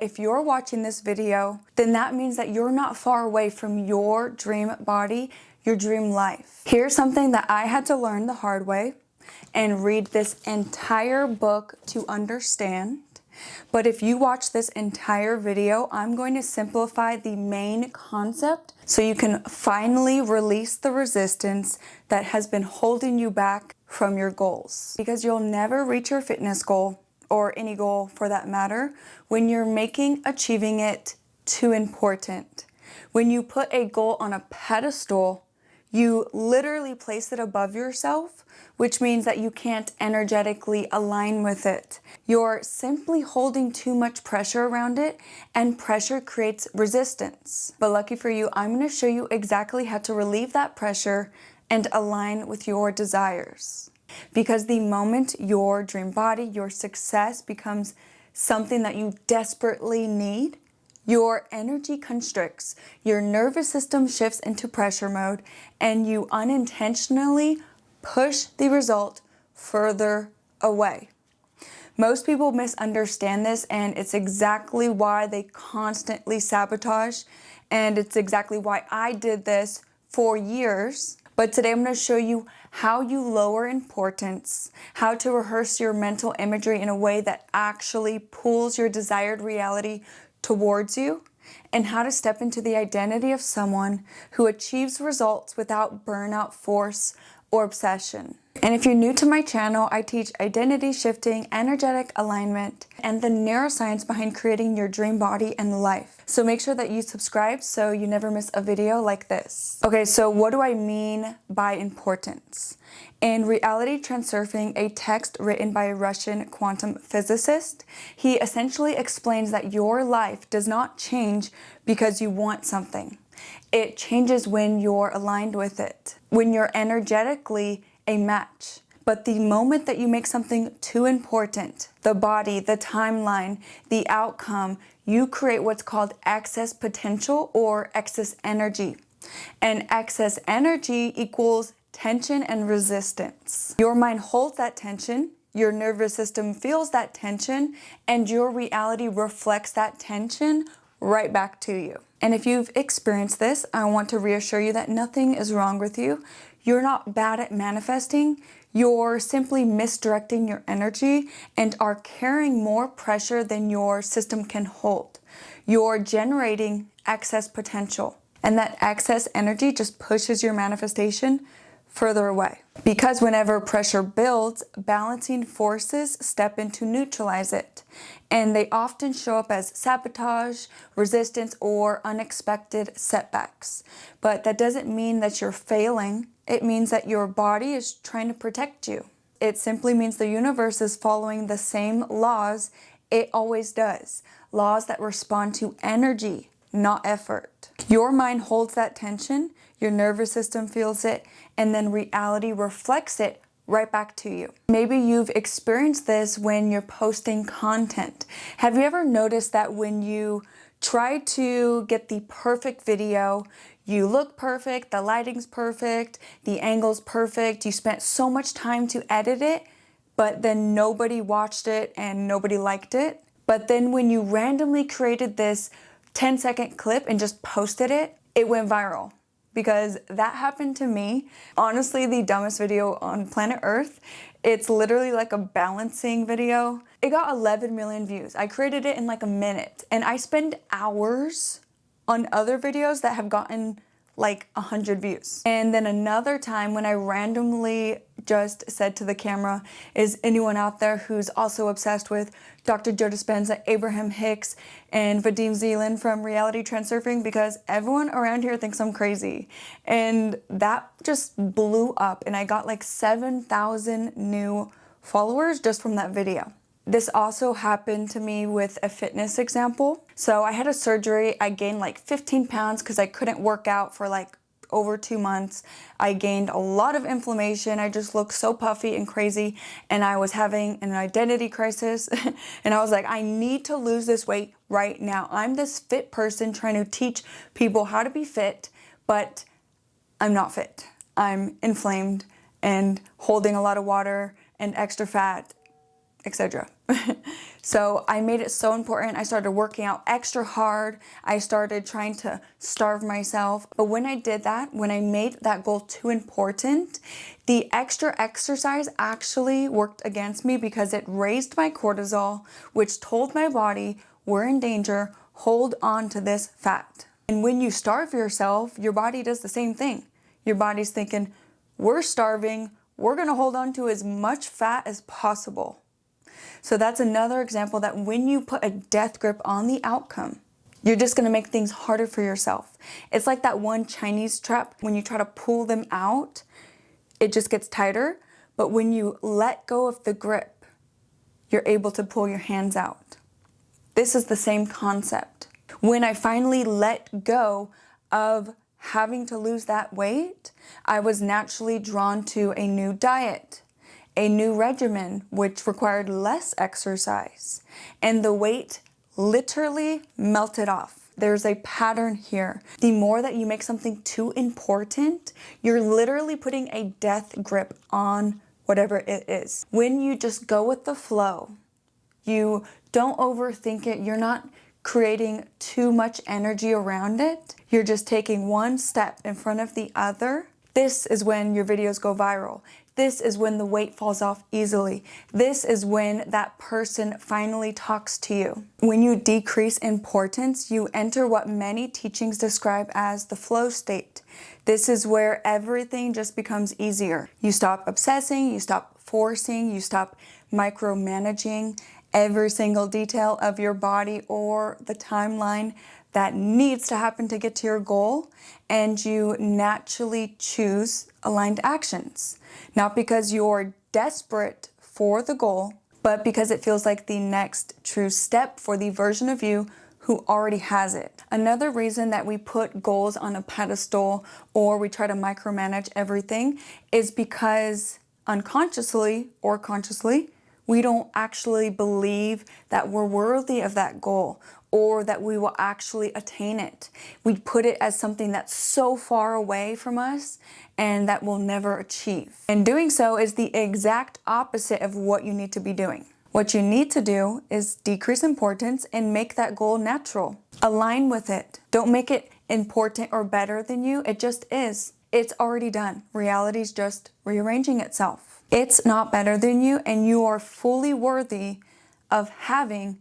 If you're watching this video, then that means that you're not far away from your dream body, your dream life. Here's something that I had to learn the hard way and read this entire book to understand. But if you watch this entire video, I'm going to simplify the main concept so you can finally release the resistance that has been holding you back from your goals. Because you'll never reach your fitness goal, or any goal for that matter, when you're making achieving it too important. When you put a goal on a pedestal, you literally place it above yourself, which means that you can't energetically align with it. You're simply holding too much pressure around it, and pressure creates resistance. But lucky for you, I'm going to show you exactly how to relieve that pressure and align with your desires. Because the moment your dream body, your success becomes something that you desperately need, your energy constricts, your nervous system shifts into pressure mode, and you unintentionally push the result further away. Most people misunderstand this, and it's exactly why they constantly sabotage, and it's exactly why I did this for years. But today I'm going to show you how you lower importance, how to rehearse your mental imagery in a way that actually pulls your desired reality towards you, and how to step into the identity of someone who achieves results without burnout, force, or obsession. And if you're new to my channel, I teach identity shifting, energetic alignment, and the neuroscience behind creating your dream body and life. So make sure that you subscribe so you never miss a video like this. Okay, so what do I mean by importance? In Reality Transurfing, a text written by a Russian quantum physicist, he essentially explains that your life does not change because you want something. It changes when you're aligned with it, when you're energetically a match. But the moment that you make something too important, the body, the timeline, the outcome, you create what's called excess potential or excess energy. And excess energy equals tension and resistance. Your mind holds that tension, your nervous system feels that tension, and your reality reflects that tension right back to you. And if you've experienced this, I want to reassure you that nothing is wrong with you. You're not bad at manifesting. You're simply misdirecting your energy and are carrying more pressure than your system can hold. You're generating excess potential, and that excess energy just pushes your manifestation further away. Because whenever pressure builds, balancing forces step in to neutralize it. And they often show up as sabotage, resistance, or unexpected setbacks. But that doesn't mean that you're failing. It means that your body is trying to protect you. It simply means the universe is following the same laws it always does. Laws that respond to energy, not effort. Your mind holds that tension, your nervous system feels it, and then reality reflects it right back to you. Maybe you've experienced this when you're posting content. Have you ever noticed that when you try to get the perfect video, you look perfect, the lighting's perfect, the angle's perfect, you spent so much time to edit it, but then nobody watched it and nobody liked it? But then when you randomly created this 10-second clip and just posted it, it went viral. Because that happened to me. Honestly, the dumbest video on planet Earth. It's literally like a balancing video. It got 11 million views. I created it in like a minute, and I spend hours on other videos that have gotten like 100 views. And then another time when I randomly just said to the camera, is anyone out there who's also obsessed with Dr. Joe Dispenza, Abraham Hicks, and Vadim Zeland from Reality Transurfing? Because everyone around here thinks I'm crazy. And that just blew up, and I got like 7,000 new followers just from that video. This also happened to me with a fitness example. So I had a surgery. I gained like 15 pounds because I couldn't work out for like over 2 months. I gained a lot of inflammation. I just looked so puffy and crazy, and I was having an identity crisis. And I was like, I need to lose this weight right now. I'm this fit person trying to teach people how to be fit, but I'm not fit. I'm inflamed and holding a lot of water and extra fat. etc. So I made it so important. I started working out extra hard. I started trying to starve myself. But when I did that, when I made that goal too important, the extra exercise actually worked against me because it raised my cortisol, which told my body, we're in danger, hold on to this fat. And when you starve yourself, your body does the same thing. Your body's thinking, we're starving, we're gonna hold on to as much fat as possible. So that's another example that when you put a death grip on the outcome, you're just gonna make things harder for yourself. It's like that one Chinese trap, when you try to pull them out, it just gets tighter. But when you let go of the grip, you're able to pull your hands out. This is the same concept. When I finally let go of having to lose that weight, I was naturally drawn to a new diet, a new regimen, which required less exercise, and the weight literally melted off. There's a pattern here. The more that you make something too important, you're literally putting a death grip on whatever it is. When you just go with the flow, you don't overthink it, you're not creating too much energy around it, you're just taking one step in front of the other. This is when your videos go viral. This is when the weight falls off easily. This is when that person finally talks to you. When you decrease importance, you enter what many teachings describe as the flow state. This is where everything just becomes easier. You stop obsessing, you stop forcing, you stop micromanaging every single detail of your body or the timeline that needs to happen to get to your goal, and you naturally choose aligned actions. Not because you're desperate for the goal, but because it feels like the next true step for the version of you who already has it. Another reason that we put goals on a pedestal or we try to micromanage everything is because unconsciously or consciously, we don't actually believe that we're worthy of that goal or that we will actually attain it. We put it as something that's so far away from us and that we'll never achieve. And doing so is the exact opposite of what you need to be doing. What you need to do is decrease importance and make that goal natural. Align with it. Don't make it important or better than you. It just is. It's already done. Reality's just rearranging itself. It's not better than you, and you are fully worthy of having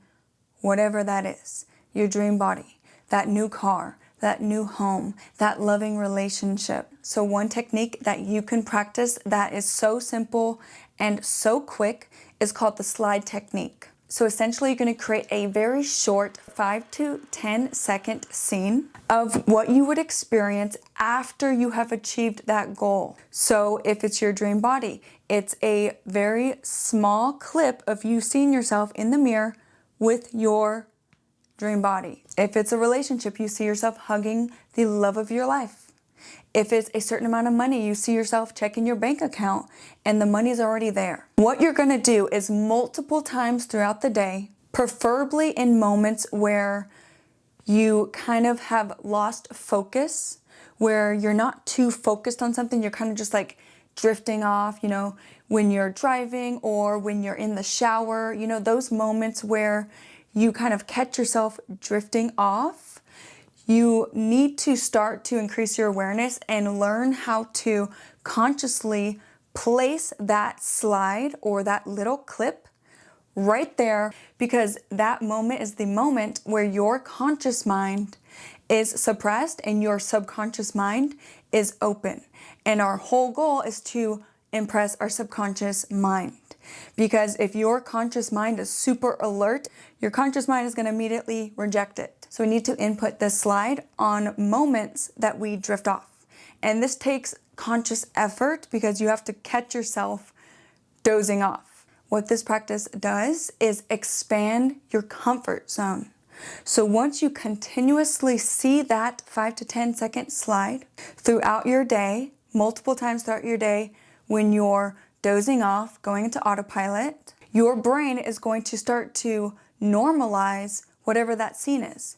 whatever that is. Your dream body, that new car, that new home, that loving relationship. So one technique that you can practice that is so simple and so quick is called the slide technique. So essentially you're going to create a very short 5 to 10 second scene of what you would experience after you have achieved that goal. So if it's your dream body, it's a very small clip of you seeing yourself in the mirror with your dream body. If it's a relationship, you see yourself hugging the love of your life. If it's a certain amount of money, you see yourself checking your bank account and the money's already there. What you're gonna do is multiple times throughout the day, preferably in moments where you kind of have lost focus, where you're not too focused on something, you're kind of just like drifting off, you know, when you're driving or when you're in the shower, you know, those moments where you kind of catch yourself drifting off. You need to start to increase your awareness and learn how to consciously place that slide or that little clip right there, because that moment is the moment where your conscious mind is suppressed and your subconscious mind is open. And our whole goal is to impress our subconscious mind. Because if your conscious mind is super alert, your conscious mind is going to immediately reject it. So we need to input this slide on moments that we drift off. And this takes conscious effort because you have to catch yourself dozing off. What this practice does is expand your comfort zone. So once you continuously see that 5 to 10 second slide throughout your day, multiple times throughout your day, when you're dozing off, going into autopilot, your brain is going to start to normalize whatever that scene is.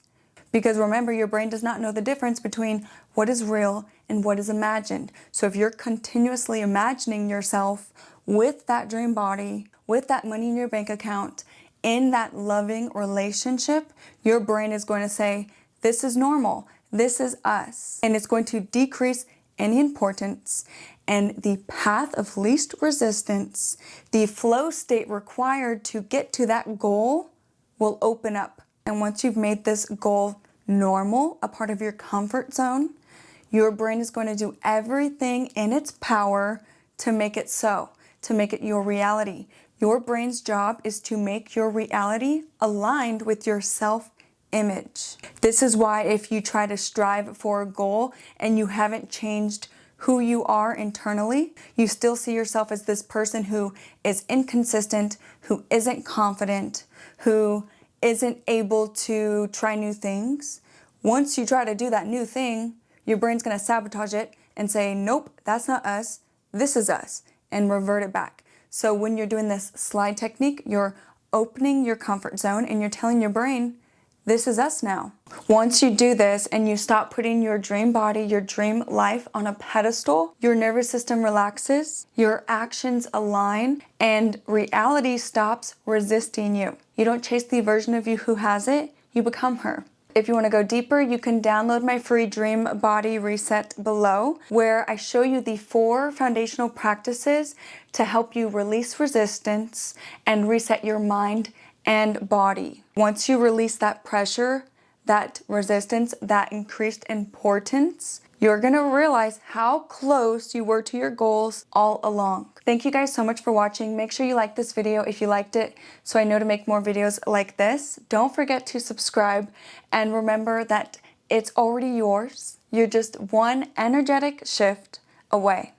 Because remember, your brain does not know the difference between what is real and what is imagined. So if you're continuously imagining yourself with that dream body, with that money in your bank account, in that loving relationship, your brain is going to say, this is normal, this is us. And it's going to decrease any importance, and the path of least resistance, the flow state required to get to that goal, will open up. And once you've made this goal normal, a part of your comfort zone, your brain is going to do everything in its power to make it so, to make it your reality. Your brain's job is to make your reality aligned with your self-image. This is why if you try to strive for a goal and you haven't changed who you are internally, you still see yourself as this person who is inconsistent, who isn't confident, who isn't able to try new things. Once you try to do that new thing, your brain's gonna sabotage it and say, nope, that's not us, this is us, and revert it back. So when you're doing this slide technique, you're opening your comfort zone and you're telling your brain, this is us now. Once you do this and you stop putting your dream body, your dream life on a pedestal, your nervous system relaxes, your actions align, and reality stops resisting you. You don't chase the version of you who has it, you become her. If you want to go deeper, you can download my free Dream Body Reset below, where I show you the 4 foundational practices to help you release resistance and reset your mind and body. Once you release that pressure, that resistance, that increased importance, you're gonna realize how close you were to your goals all along. Thank you guys so much for watching. Make sure you like this video if you liked it, so I know to make more videos like this. Don't forget to subscribe, and remember that it's already yours. You're just one energetic shift away.